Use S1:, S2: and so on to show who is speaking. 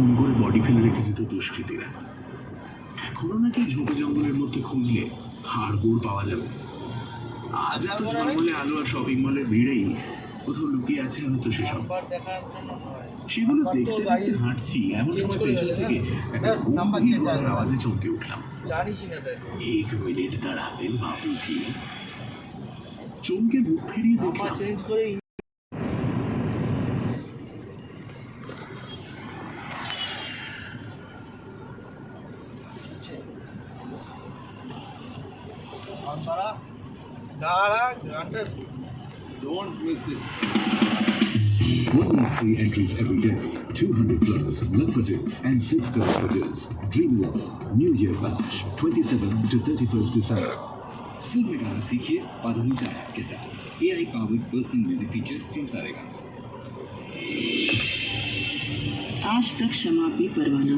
S1: খুন করে বডি ফেলে রেখে যেত দুষ্কৃতীরা। এখনো নাকি ঝোপে জঙ্গলের মধ্যে খুঁজলে হাড়গোড় পাওয়া যাবে। আজ আর জঙ্গলে আলো আর শপিং মলের ভিড়েই কোথাও লুকিয়ে আছে হয়তো সেসব। সেগুলো দেখতে দেখতে হাঁটছি, এমন সময় পেছন থেকে একটা গম্ভীর গলার আওয়াজে চমকে উঠলাম। এক মিনিট দাঁড়াবেন বাবুজি। চমকে বুক ফিরিয়ে দেখলাম
S2: Don't miss this.
S3: 1 entries every day, 200 plus love budgets and 6 girl budgets. Dream Love New Year Bash 27 to 31st December.
S4: सिर्फ में गाना सीखिए पाधुनी साहब के साथ AI powered personal music teacher from Saregama.
S5: आज तक क्षमा भी परवाना